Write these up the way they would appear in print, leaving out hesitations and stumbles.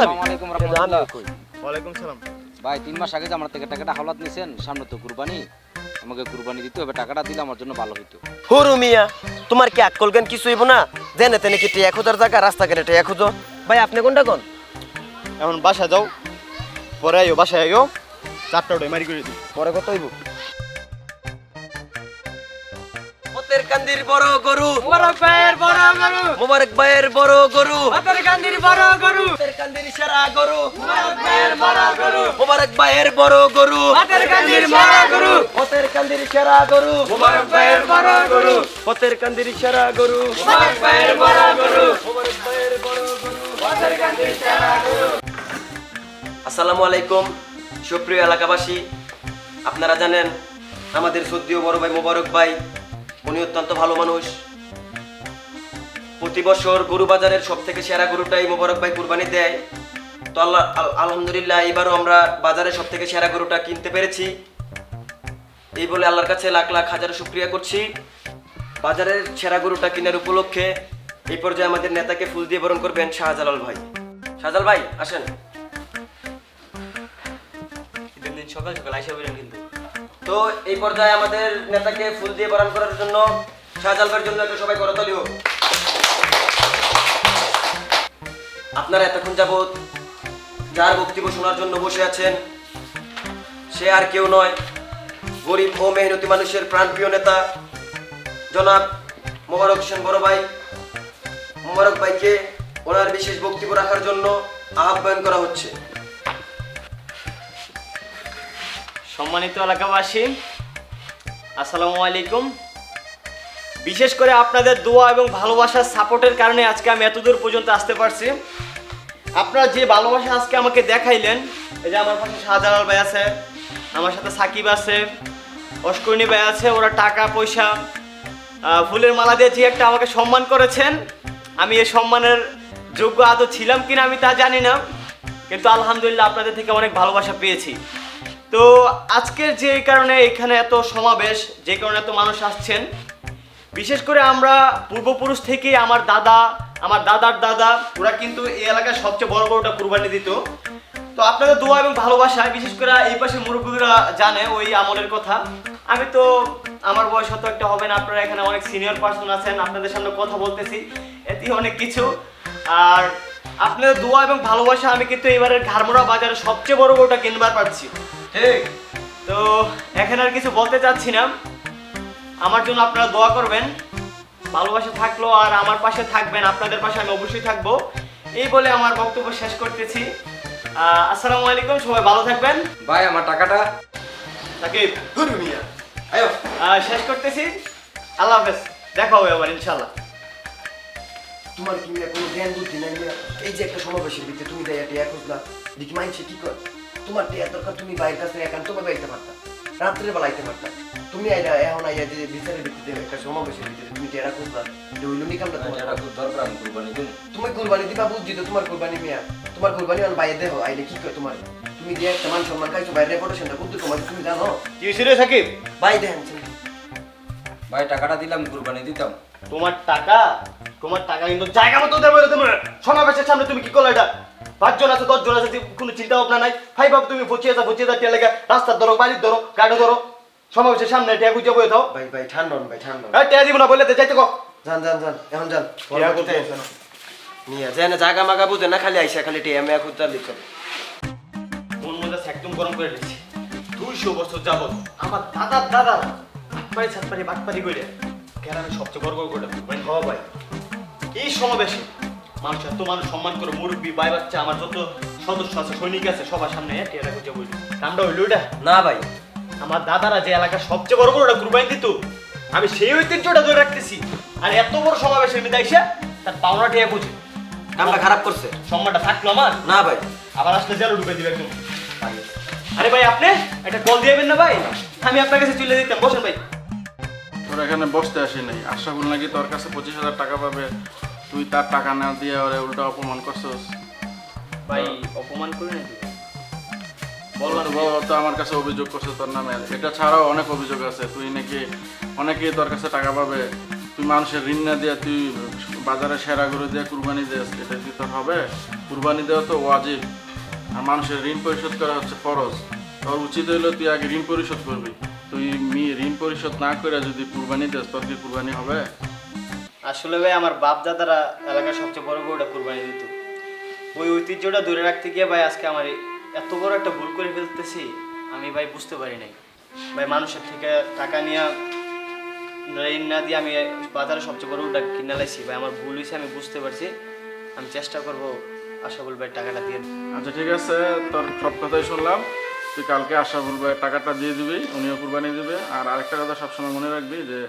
যাবি? আসসালামু আলাইকুম রাহমাতুল্লাহ। ওয়ালাইকুম সালাম। ভাই 3 মাস আগে যে আমার থেকে টাকাটা হাওলাত নিছেন, সামনে তো কুরবানি, আমাকে কুরবানি দিতে হবে, টাকাটা দিলে আমার জন্য ভালো হইতো। হুরু মিয়া, তোমার কি আক্কল জ্ঞান কিছু হইব না? জেনে তেনে কি টিয়া খোঁজার জায়গা, রাস্তা কেটে টিয়া খুঁজো। ভাই আপনি কোনটা কোন? এখন বাসা যাও, পরে আইও, বাসায় আইও, 4টা ওটাই মারি করে দিই। পরে কত হইব? পতের কান্দির বড় গরু, মোবারক ভাইয়ের বড় গরু, মোবারক ভাইয়ের বড় গরু, হাতের কান্দির বড় গরু, পতের কান্দির সেরা গরু, মোবারক ভাইয়ের বড় গরু, মোবারক ভাইয়ের বড় গরু, হাতের কান্দির বড় গরু, পতের কান্দির সেরা গরু, মোবারক ভাইয়ের বড় গরু, পতের কান্দির সেরা গরু, মোবারক ভাইয়ের বড় গরু, মোবারক ভাইয়ের বড় গরু। হাতের কান্দির সেরা গরু। আসসালামু আলাইকুম সুপ্রিয় এলাকাবাসী, আপনারা জানেন আমাদের সদ্যীয় বড় ভাই মোবারক ভাই, উনি অত্যন্ত ভালো মানুষ। প্রতি বছর গরু বাজারের সব থেকে সেরা গরুটাই মোবারক ভাই কুরবানি দেয়। তো আলহামদুলিল্লাহ এবারও আমরা বাজারে সব থেকে সেরা গরুটা কিনতে পেরেছি। এই বলে আল্লাহর কাছে লাখ লাখ হাজার শুকরিয়া করছি। বাজারের সেরা গরুটা কেনার উপলক্ষে এই পর্যায়ে আমাদের নেতাকে ফুল দিয়ে বরণ করবেন শাহজালাল ভাই। শাহজালাল ভাই আসেন। দিন সকাল সকাল আইসা বলেন কিন্তু তো এই পর্যায়ে আমাদের নেতাকে ফুল দিয়ে বরণ করার জন্য শাহজালাল ভাইয়ের জন্য একটু সবাই করতালি হোক। আপনারা এতক্ষণ যাবৎ যার বক্তব্য শোনার জন্য বসে আছেন, সে আর কেউ নয়, গরিব ও মেহনতি মানুষের প্রাণপ্রিয় নেতা জনাব মোবারক হোসেন বড় ভাই। মোবারক ভাইকে ওনার বিশেষ বক্তব্য রাখার জন্য আহ্বান করা হচ্ছে। সম্মানিত এলাকাবাসী, আসসালামু আলাইকুম। বিশেষ করে আপনাদের দোয়া এবং ভালোবাসার সাপোর্টের কারণে আজকে আমি এতদূর পর্যন্ত আসতে পারছি। আপনারা যে ভালোবাসা আজকে আমাকে দেখাইলেন, এই যে আমার পাশে শাহজালাল ভাই আছে, আমার সাথে সাকিব আছে, অস্করণী ভাই আছে, ওরা টাকা পয়সা ফুলের মালা দিয়ে যে একটা আমাকে সম্মান করেছেন, আমি এই সম্মানের যোগ্য আদৌ ছিলাম কিনা আমি তা জানি না, কিন্তু আলহামদুলিল্লাহ আপনাদের থেকে অনেক ভালোবাসা পেয়েছি। তো আজকের যে কারণে এখানে এত সমাবেশ, যে কারণে এত মানুষ আসছেন, বিশেষ করে আমরা পূর্বপুরুষ থেকে আমার দাদা, আমার দাদার দাদা, ওরা কিন্তু এই এলাকায় সবচেয়ে বড় বড়টা কুরবানি দিত। তো আপনাদের দোয়া এবং ভালোবাসায়, বিশেষ করে এই পাশে মুরব্বীরা জানে ওই আমলের কথা। আমি তো আমার বয়স হয়তো একটা হবে না, আপনারা এখানে অনেক সিনিয়র পার্সন আছেন, আপনাদের সামনে কথা বলতেছি, এটি অনেক কিছু। আর আপনাদের দোয়া এবং ভালোবাসা আমি কিন্তু এবারের ঘাড়মোড়া বাজারে সবচেয়ে বড় বড়টা কিনবার পারছি। ঠিক, তো এখানে আর কিছু বলতে চাচ্ছি না। আমার জন্য আপনারা দোয়া করবেন, ভালোবাসা থাকলো আর আমার পাশে থাকবেন, আপনাদের পাশে আমি অবশ্যই থাকবো। এই বলে আমার বক্তব্য শেষ করতেছি। আসসালামু আলাইকুম, সবাই ভালো থাকবেন। ভাই আমার টাকাটা। সাকিব, হুরু মিয়া, আয়ো। শেষ করতেছি। আল্লাহ হাফেজ, দেখা হবে আবার ইনশাল্লাহ। তোমার কি মিয়া কোনো জ্ঞান বুদ্ধি নাই মিয়া? এই যে একটা সমাবেশের ভিতরে তুমি দেয়া টিয়া খুঁজলা, দেখি মাইনছে কি কর? তোমার টিয়া দরকার, তুমি বাইরের কাছে একান্তভাবে আইতে পারতা, রাত্রে বেলা আইতে পারতা। তুমি আইরা এখন আইয়া যে বিচারের ভিত্তিতে একটা সমাবেশের ভিতরে তুমি টিয়া খুঁজলা, এটা হইল নি কামটা তোমার? টাকা খুব দরকার, আমি কুরবানি দিন। তুমি কুরবানি দিবা, বুঝছি তো তোমার কুরবানি মিয়া, তোমার কুরবানি আমার বাইরে দেহ আইলে কি কয় তোমার? তুমি যে একটা মান সম্মান খাইছো বাইরে, রেপুটেশনটা করতে তোমার তুমি জানো? কি হয়েছিল সাকিব? ভাই দেখেন ভাই টাকাটা দিলাম, কুরবানি দিতাম। তোমার টাকা, তোমার টাকা কিন্তু জায়গা মতো দেবো। তোমার সমাবেশের সামনে তুমি কি করলে? এটা 5 জন আছে, 10 জন আছে, কোনো চিন্তা ভাবনা নাই। ভাই বাবু তুমি বচিয়ে যা টিয়া লেগে রাস্তার ধরো, বাড়ির ধরো, গাড়ি ধরো, সমাবেশের সামনে টিয়া গুজে বয়ে দাও। ভাই ভাই ঠান্ডন, ভাই ঠান্ডন। হ্যাঁ, টিয়া দিব না বললে তো যাইতে কো। যান যান যান, এখন যান। টিয়া করতে মিয়া যায় না, জাগা মাগা বুঝে না, খালি আইসা খালি টিয়া মেয়া খুঁজতে লিখো। মন মজা একদম গরম করে দিচ্ছি। 200 বছর যাবত আমার দাদার দাদা বাটপাড়ি ছাটপাড়ি বাটপাড়ি করে গ্রামে সবচেয়ে বড় বড় করে মানে হওয়া ভাই। এই সমাবেশে মানুষ এত মানুষ সম্মান করে, মুরব্বী ভাই বাচ্চা, আমার যত সদস্য আছে, সৈনিক আছে, সবার সামনে টিয়া গুজে বই। কামটা হইল এটা না ভাই, আমার দাদারা যে এলাকার সবচেয়ে বড় বড়টা কুরবানি দিত, আমি সেই ঐতিহ্যটা ধরে রাখতেছি। আর এত বড় সমাবেশের মধ্যে আইসা তার পাওনা টিয়া বুঝে কামটা খারাপ করছে। সম্মানটা থাকলো আমার না ভাই, আবার আসলে জেলে ঢুকে দিবে একদম। আরে ভাই, আপনি একটা কল দিবেন না ভাই? আমি আপনার কাছে চলে দিতাম। বসেন ভাই। তোর এখানে বসতে আসি নাই, আশরাফুল নাকি তোর কাছে 25,000 টাকা পাবে, তুই তার টাকা না দিয়ে ওরে উল্টা অপমান করছস। ভাই অপমান করে না বললাম তো আমার কাছে অভিযোগ করছে তোর নামে। এটা ছাড়াও অনেক অভিযোগ আছে, তুই নাকি অনেকেই তোর কাছে টাকা পাবে, তুই মানুষের ঋণ না দিয়ে তুই বাজারে সেরা গরু দিয়ে কুরবানি দেস, এটা কি তোর হবে? কুরবানি দেওয়া তো ওয়াজিব, আর মানুষের ঋণ পরিশোধ করা হচ্ছে ফরজ। তোর উচিত হইলো তুই আগে ঋণ পরিশোধ করবি। তুই ঋণ পরিশোধ না করে যদি কুরবানি দেস, তোর কি কুরবানি হবে? আসলে ভাই আমার বাপ দাদারা এলাকার সবচেয়ে বড় গরুটা কুরবানি দিত। ওই ঐতিহ্যটা ধরে রাখতে গিয়ে ভাই আজকে আমার এত বড় একটা ভুল করে ফেলতেছি আমি ভাই বুঝতে পারি নাই। ভাই মানুষের থেকে টাকা নিয়ে ঋণ না দিয়ে আমি বাজারে সবচেয়ে বড় গরুটা কিনে লাইছি। ভাই আমার ভুল হয়েছে, আমি বুঝতে পারছি। আমি চেষ্টা করবো আশাফুল ভাই টাকাটা দিয়ে। আচ্ছা ঠিক আছে, তোর সব কথাই শুনলাম। তুই কালকে আশরাফুল ভাই টাকাটা দিয়ে দিবি, উনিও কুরবানি দিবে। আর আরেকটা কথা সবসময় মনে রাখবি যে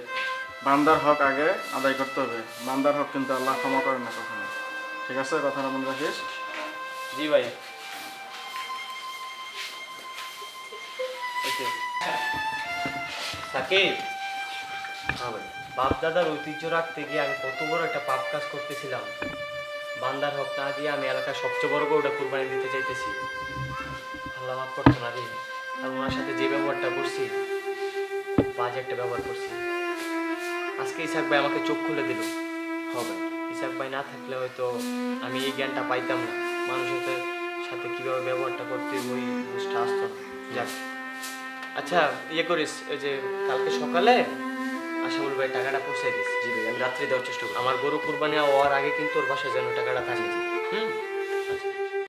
বান্দার হক আগে আদায় করতে হবে। বান্দার হক কিন্তু আল্লাহ ক্ষমা করে না কখনো। ঠিক আছে, কথাটা মনে রাখিস। জি ভাই। ওকে সাকিব, হ্যাঁ ভাই। বাপ দাদার ঐতিহ্য রাখতে গিয়ে আমি কত বড় একটা পাপ কাজ করতেছিলাম। বান্দার হক না দিয়ে আমি এলাকার সবচেয়ে বড় গরুটা কুরবানি দিতে চাইতেছি। আল্লাহ মাফ করতো না রে। আর ওনার সাথে যে ব্যবহারটা করছি, বাজে একটা ব্যবহার করছি। আজকে ইসাক ভাই আমাকে চোখ খুলে দিল। হবে ইসাক ভাই না থাকলে হয়তো আমি এই জ্ঞানটা পাইতাম না। মানুষের সাথে কিভাবে ব্যবহারটা করতে ওই বুঝটা আসতো না। যাক, আচ্ছা ইয়ে করিস, ওই যে কালকে সকালে আশাফুল ভাই টাকাটা পৌঁছাই দিস। জি ভাই, আমি রাত্রে দেওয়ার চেষ্টা করবো। আমার গরু কুরবানি হওয়ার আগে কিন্তু ওর বাসায় যেন টাকাটা থাকে। হুম।